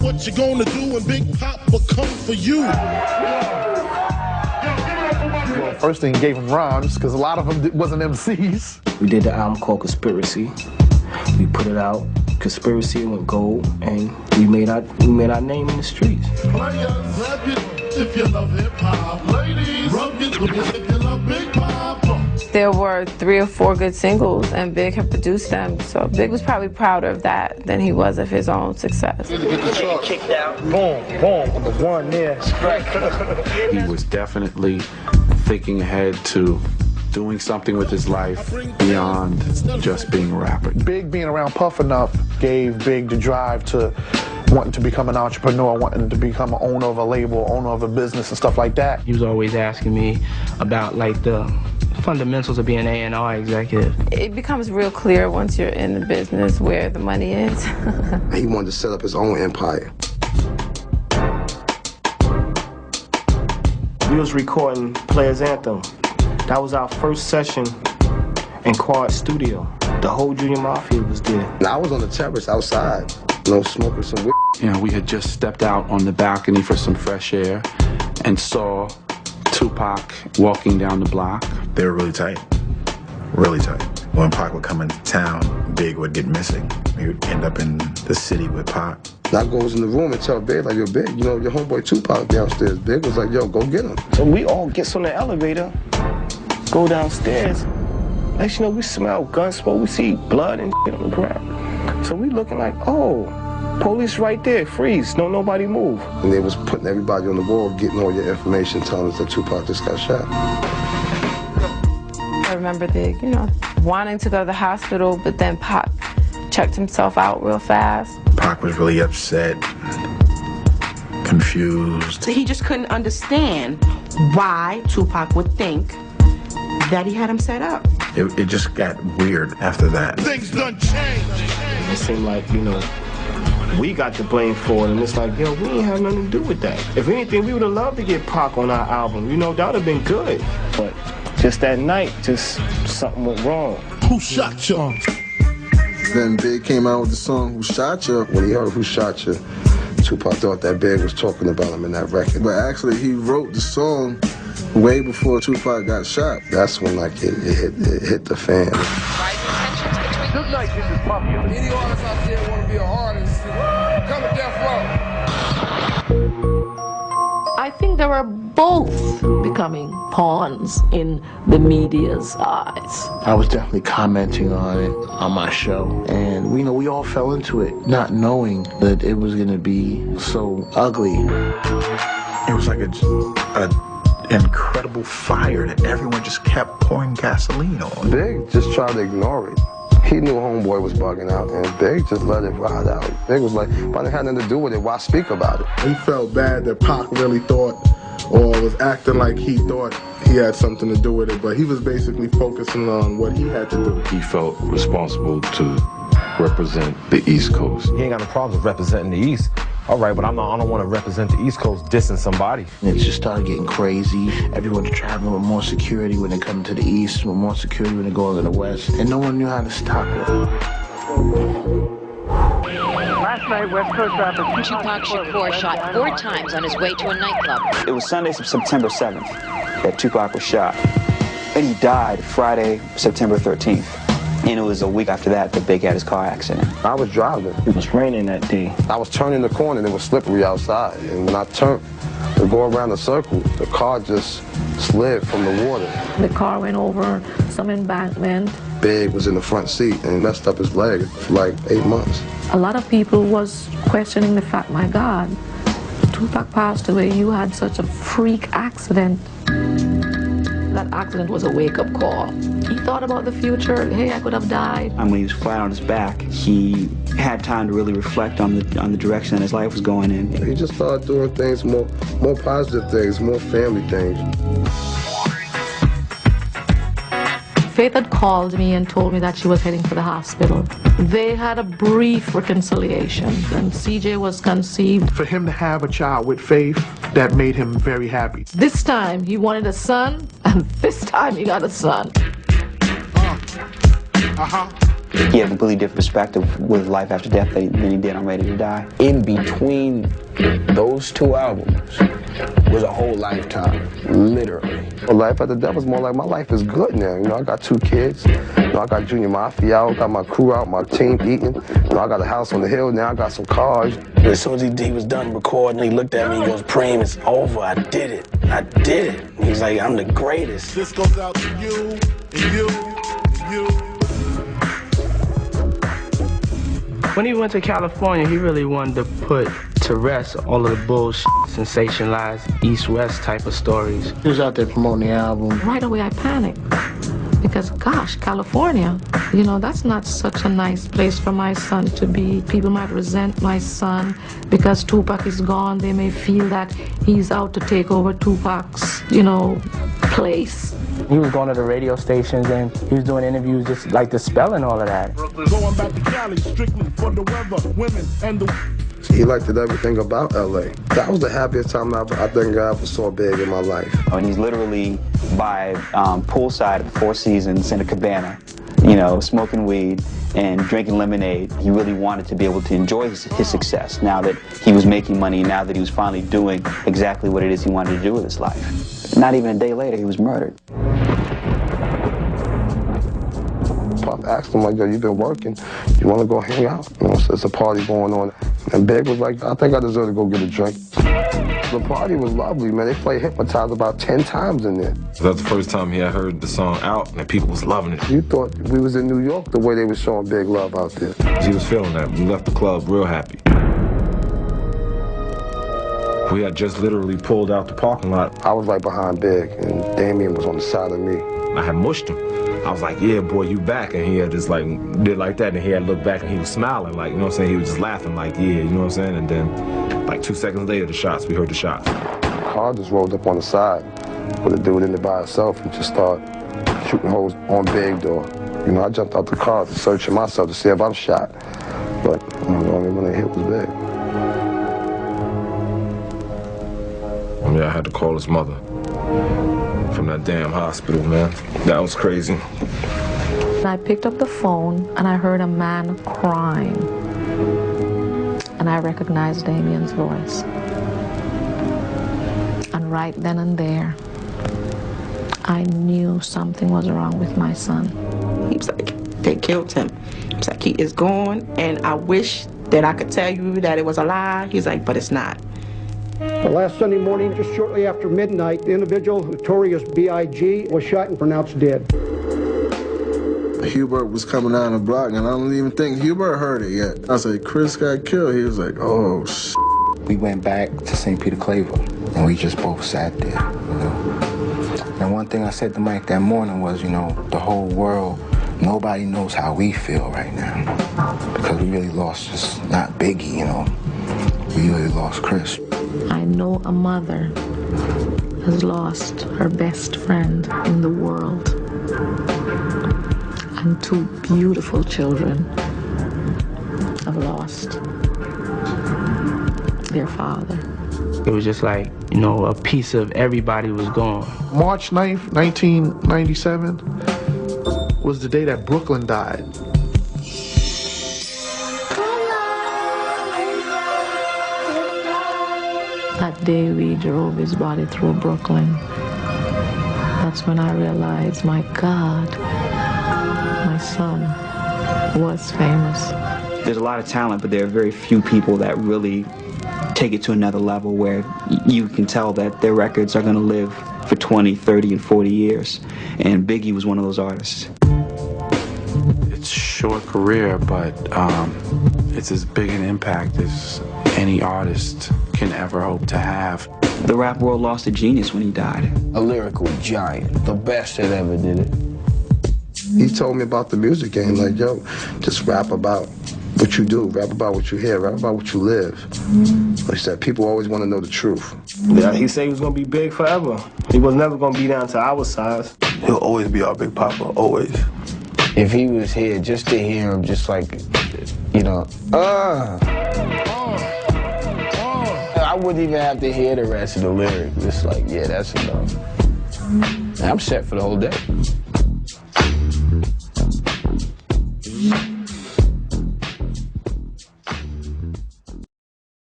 what you gonna do when Big Papa come for you? Well, first thing gave him rhymes, because a lot of them wasn't MCs. We did the album called Conspiracy. We put it out. Conspiracy went gold, and we made our name in the streets. Players, rap it if you love hip-hop. Ladies, rub it if you love Big Papa. There were 3 or 4 good singles, and Big had produced them, so Big was probably prouder of that than he was of his own success. Kicked out, boom, boom, the one there. He was definitely thinking ahead to doing something with his life beyond just being a rapper. Big being around Puff enough gave Big the drive to wanting to become an entrepreneur, wanting to become an owner of a label, owner of a business and stuff like that. He was always asking me about like the fundamentals of being an A&R executive. It becomes real clear once you're in the business where the money is. He wanted to set up his own empire. We was recording Players Anthem. That was our first session in Quad Studio. The whole Junior Mafia was there. And I was on the terrace outside, smoking some weed. You know, we had just stepped out on the balcony for some fresh air and saw Tupac walking down the block. They were really tight, really tight. When Pac would come into town, Big would get missing. He would end up in the city with Pac. And I goes in the room and tell Big, like, yo, Big, your homeboy Tupac downstairs. Big was like, yo, go get him. So we all gets on the elevator, go downstairs. Next you know, we smell gun smoke, we see blood and on the ground. So we looking like, oh, police right there, freeze, don't nobody move. And they was putting everybody on the wall, getting all your information, telling us that Tupac just got shot. I remember Big, wanting to go to the hospital, but then Pac checked himself out real fast. Pac was really upset, confused. So he just couldn't understand why Tupac would think that he had him set up. It just got weird after that. Things done changed. It seemed like, we got the blame for it, and it's like, yo, we ain't have nothing to do with that. If anything, we would have loved to get Pac on our album. That would have been good. But just that night, something went wrong. Who shot you? Then Big came out with the song, Who Shot You? When he heard Who Shot You, Tupac thought that Big was talking about him in that record. But actually, he wrote the song way before Tupac got shot. That's when, it hit the fan. Good night, this is Puffy. Any artists out there want to be an artist, come to Death Row. I think they were both becoming pawns in the media's eyes. I was definitely commenting on it on my show. And we all fell into it, not knowing that it was going to be so ugly. It was like an incredible fire that everyone just kept pouring gasoline on. Big just tried to ignore it. He knew Homeboy was bugging out, and Big just let it ride out. Big was like, but it had nothing to do with it, why speak about it? He felt bad that Pac really thought, or was acting like he thought he had something to do with it, but he was basically focusing on what he had to do. He felt responsible to represent the East Coast. He ain't got no problems representing the East. All right, but I don't want to represent the East Coast dissing somebody. It just started getting crazy. Everyone traveling with more security when they come to the East, with more security when they go to the West. And no one knew how to stop it. Last night, West Coast rapper Tupac Shakur shot 4 times on his way to a nightclub. It was Sunday, September 7th, that Tupac was shot. And he died Friday, September 13th. And it was a week after that Big had his car accident. I was driving. It was raining that day. I was turning the corner and it was slippery outside. And when I turned to go around the circle, the car just slid from the water. The car went over some embankment. Big was in the front seat and messed up his leg for like 8 months. A lot of people was questioning the fact, my God, Tupac passed away, you had such a freak accident. That accident was a wake-up call. He thought about the future. Hey, I could have died. And when he was flat on his back, he had time to really reflect on the direction that his life was going in. He just started doing things, more positive things, more family things. Faith had called me and told me that she was heading for the hospital. They had a brief reconciliation, and CJ was conceived. For him to have a child with Faith, that made him very happy. This time he wanted a son, and this time he got a son. he had a completely different perspective with life after death than he did on Ready to Die. In between those two albums was a whole lifetime, literally. Well, Life After Death was more like my life is good now. You know, I got 2 kids. You know, I got Junior Mafia out, got my crew out, my team eating. You know, I got a house on the hill now. I got some cars. As soon as he was done recording, he looked at me and goes, "Preem, it's over. I did it. I did it." He's like, "I'm the greatest." This goes out to you, and you, and you. When he went to California, he really wanted to put to rest all of the bullshit, sensationalized East-West type of stories. He was out there promoting the album. Right away I panicked because, gosh, California, you know, that's not such a nice place for my son to be. People might resent my son because Tupac is gone. They may feel that he's out to take over Tupac's, you know, place. He was going to the radio stations and he was doing interviews just like dispelling all of that. Going back to Cali, strictly for the weather, women, and the... He liked everything about LA. That was the happiest time I think I ever saw Big in my life. And he's literally by poolside at the Four Seasons in a cabana, you know, smoking weed and drinking lemonade. He really wanted to be able to enjoy his success now that he was making money, now that he was finally doing exactly what it is he wanted to do with his life. Not even a day later, he was murdered. Pop asked him, like, "Yo, you've been working. You want to go hang out? You know, so it's a party going on." And Big was like, "I think I deserve to go get a drink." The party was lovely, man. They played Hypnotize about 10 times in there. That was the first time he had heard the song out, and people was loving it. You thought we was in New York the way they were showing Big love out there. He was feeling that. We left the club real happy. We had just literally pulled out the parking lot. I was right behind Big, and Damien was on the side of me. I had mushed him. I was like, "Yeah, boy, you back." And he had just like, did like that, and he had looked back and he was smiling, like, you know what I'm saying? He was just laughing like, "Yeah," you know what I'm saying? And then, like 2 seconds later, we heard the shots. The car just rolled up on the side with a dude in there by himself and just started shooting holes on Big door. You know, I jumped out the car searching myself to see if I'm shot. But you know, the only one that hit was Big. Yeah, I had to call his mother from that damn hospital, man. That was crazy. I picked up the phone and I heard a man crying. And I recognized Damien's voice. And right then and there, I knew something was wrong with my son. He was like, "They killed him." It's like, "He is gone, and I wish that I could tell you that it was a lie." He's like, "But it's not." Last Sunday morning, just shortly after midnight, the individual, Notorious B.I.G, was shot and pronounced dead. Hubert was coming down the block, and I don't even think Hubert heard it yet. I said, "Chris got killed." He was like, "Oh, shit." We went back to St. Peter Claver, and we just both sat there, you know. And one thing I said to Mike that morning was, you know, the whole world, nobody knows how we feel right now. Because we really lost just not Biggie, you know. We really lost Chris. I know a mother has lost her best friend in the world. And 2 beautiful children have lost their father. It was just like, you know, a piece of everybody was gone. March 9th, 1997 was the day that Brooklyn died. That day we drove his body through Brooklyn. That's when I realized, my God, my son was famous. There's a lot of talent, but there are very few people that really take it to another level where you can tell that their records are going to live for 20, 30, and 40 years. And Biggie was one of those artists. It's a short career, but it's as big an impact as any artist can ever hope to have. The rap world lost a genius when he died. A lyrical giant, the best that ever did it. He told me about the music game, like, "Yo, just rap about what you do, rap about what you hear, rap about what you live." Like I said, people always want to know the truth. Yeah, he said he was gonna be big forever. He was never gonna be down to our size. He'll always be our Big Papa, always. If he was here, just to hear him, just like, you know, I wouldn't even have to hear the rest of the lyrics. It's like, yeah, that's enough. I'm set for the whole day.